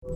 For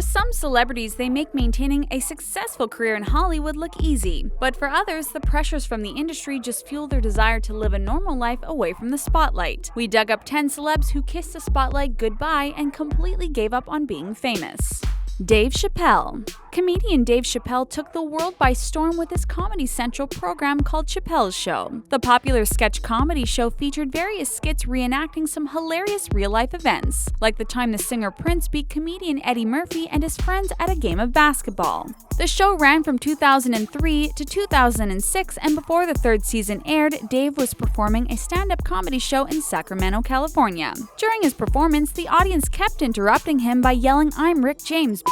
some celebrities, they make maintaining a successful career in Hollywood look easy, but for others, the pressures from the industry just fuel their desire to live a normal life away from the spotlight. We dug up 10 celebs who kissed the spotlight goodbye and completely gave up on being famous. Dave Chappelle. Comedian Dave Chappelle took the world by storm with his Comedy Central program called Chappelle's Show. The popular sketch comedy show featured various skits reenacting some hilarious real-life events, like the time the singer Prince beat comedian Eddie Murphy and his friends at a game of basketball. The show ran from 2003 to 2006, and before the third season aired, Dave was performing a stand-up comedy show in Sacramento, California. During his performance, the audience kept interrupting him by yelling, "I'm Rick James,"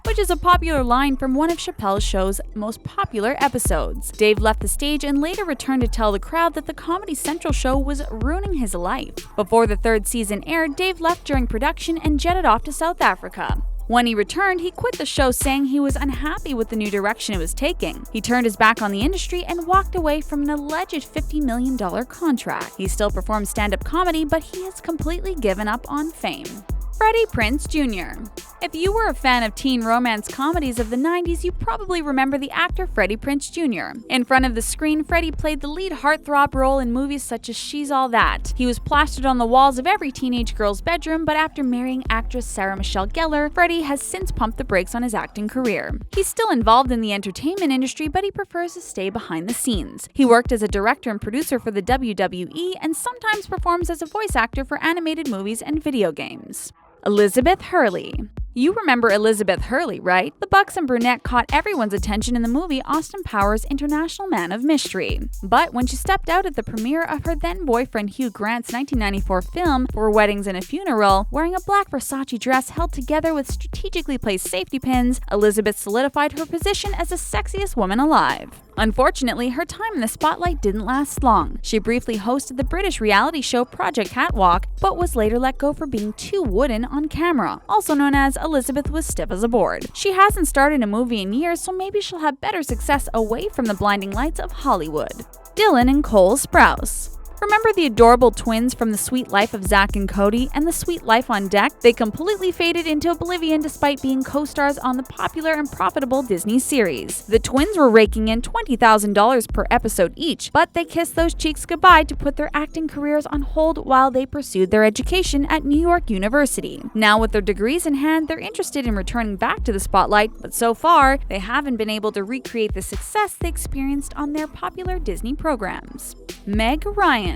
which is a popular line from one of Chappelle's show's most popular episodes. Dave left the stage and later returned to tell the crowd that the Comedy Central show was ruining his life. Before the third season aired, Dave left during production and jetted off to South Africa. When he returned, he quit the show saying he was unhappy with the new direction it was taking. He turned his back on the industry and walked away from an alleged $50 million contract. He still performs stand-up comedy, but he has completely given up on fame. Freddie Prinze Jr. If you were a fan of teen romance comedies of the 90s, you probably remember the actor Freddie Prinze Jr. In front of the screen, Freddie played the lead heartthrob role in movies such as She's All That. He was plastered on the walls of every teenage girl's bedroom, but after marrying actress Sarah Michelle Gellar, Freddie has since pumped the brakes on his acting career. He's still involved in the entertainment industry, but he prefers to stay behind the scenes. He worked as a director and producer for the WWE and sometimes performs as a voice actor for animated movies and video games. Elizabeth Hurley. You remember Elizabeth Hurley, right? The buxom brunette caught everyone's attention in the movie Austin Powers' International Man of Mystery. But when she stepped out at the premiere of her then-boyfriend Hugh Grant's 1994 film Four Weddings and a Funeral, wearing a black Versace dress held together with strategically placed safety pins, Elizabeth solidified her position as the sexiest woman alive. Unfortunately, her time in the spotlight didn't last long. She briefly hosted the British reality show Project Catwalk, but was later let go for being too wooden on camera, also known as Elizabeth was stiff as a board. She hasn't started a movie in years, so maybe she'll have better success away from the blinding lights of Hollywood. Dylan and Cole Sprouse. Remember the adorable twins from The Sweet Life of Zach and Cody and The Sweet Life on Deck? They completely faded into oblivion despite being co-stars on the popular and profitable Disney series. The twins were raking in $20,000 per episode each, but they kissed those cheeks goodbye to put their acting careers on hold while they pursued their education at New York University. Now with their degrees in hand, they're interested in returning back to the spotlight, but so far, they haven't been able to recreate the success they experienced on their popular Disney programs. Meg Ryan.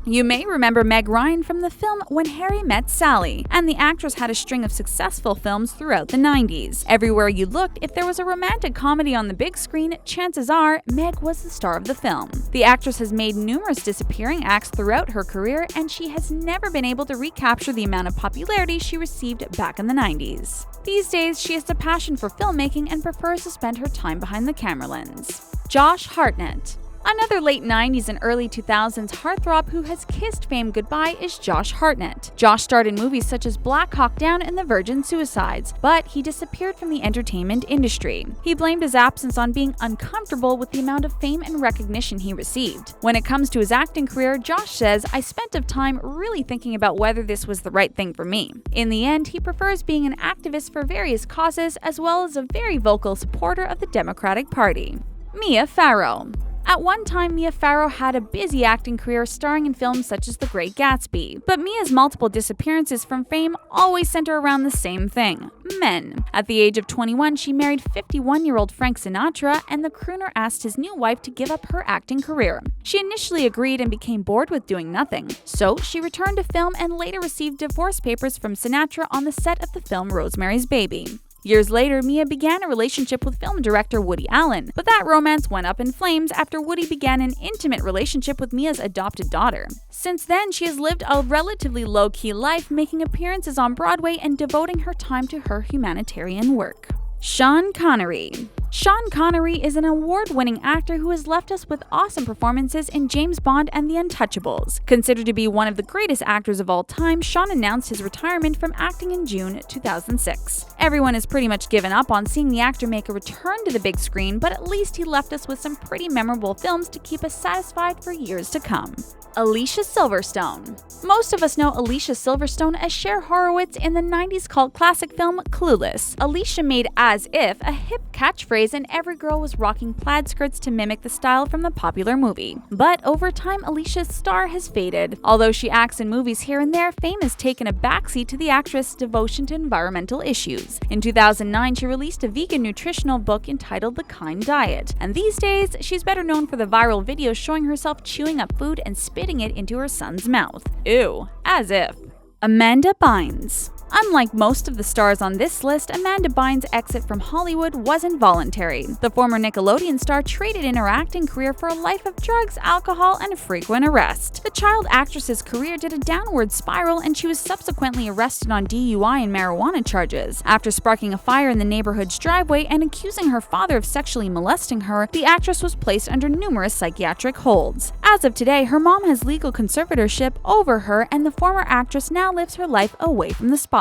You may remember Meg Ryan from the film When Harry Met Sally, and the actress had a string of successful films throughout the 90s. Everywhere you looked, if there was a romantic comedy on the big screen, chances are Meg was the star of the film. The actress has made numerous disappearing acts throughout her career, and she has never been able to recapture the amount of popularity she received back in the 90s. These days, she has a passion for filmmaking and prefers to spend her time behind the camera lens. Josh Hartnett. Another late 90s and early 2000s heartthrob who has kissed fame goodbye is Josh Hartnett. Josh starred in movies such as Black Hawk Down and The Virgin Suicides, but he disappeared from the entertainment industry. He blamed his absence on being uncomfortable with the amount of fame and recognition he received. When it comes to his acting career, Josh says, "I spent a time really thinking about whether this was the right thing for me." In the end, he prefers being an activist for various causes as well as a very vocal supporter of the Democratic Party. Mia Farrow. At one time, Mia Farrow had a busy acting career starring in films such as The Great Gatsby, but Mia's multiple disappearances from fame always center around the same thing: men. At the age of 21, she married 51-year-old Frank Sinatra, and the crooner asked his new wife to give up her acting career. She initially agreed and became bored with doing nothing, so she returned to film and later received divorce papers from Sinatra on the set of the film Rosemary's Baby. Years later, Mia began a relationship with film director Woody Allen, but that romance went up in flames after Woody began an intimate relationship with Mia's adopted daughter. Since then, she has lived a relatively low-key life, making appearances on Broadway and devoting her time to her humanitarian work. Sean Connery. Sean Connery is an award-winning actor who has left us with awesome performances in James Bond and The Untouchables. Considered to be one of the greatest actors of all time, Sean announced his retirement from acting in June 2006. Everyone has pretty much given up on seeing the actor make a return to the big screen, but at least he left us with some pretty memorable films to keep us satisfied for years to come. Alicia Silverstone. Most of us know Alicia Silverstone as Cher Horowitz in the 90s cult classic film Clueless. Alicia made "as if" a hip catchphrase, and every girl was rocking plaid skirts to mimic the style from the popular movie. But over time, Alicia's star has faded. Although she acts in movies here and there, fame has taken a backseat to the actress' devotion to environmental issues. In 2009, she released a vegan nutritional book entitled The Kind Diet, and these days, she's better known for the viral videos showing herself chewing up food and spitting it into her son's mouth. Ew, as if. Amanda Bynes. Unlike most of the stars on this list, Amanda Bynes' exit from Hollywood wasn't voluntary. The former Nickelodeon star traded in her acting career for a life of drugs, alcohol, and frequent arrest. The child actress's career did a downward spiral, and she was subsequently arrested on DUI and marijuana charges. After sparking a fire in the neighborhood's driveway and accusing her father of sexually molesting her, the actress was placed under numerous psychiatric holds. As of today, her mom has legal conservatorship over her, and the former actress now lives her life away from the spotlight.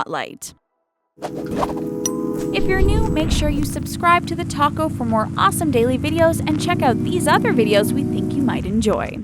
If you're new, make sure you subscribe to The Taco for more awesome daily videos and check out these other videos we think you might enjoy.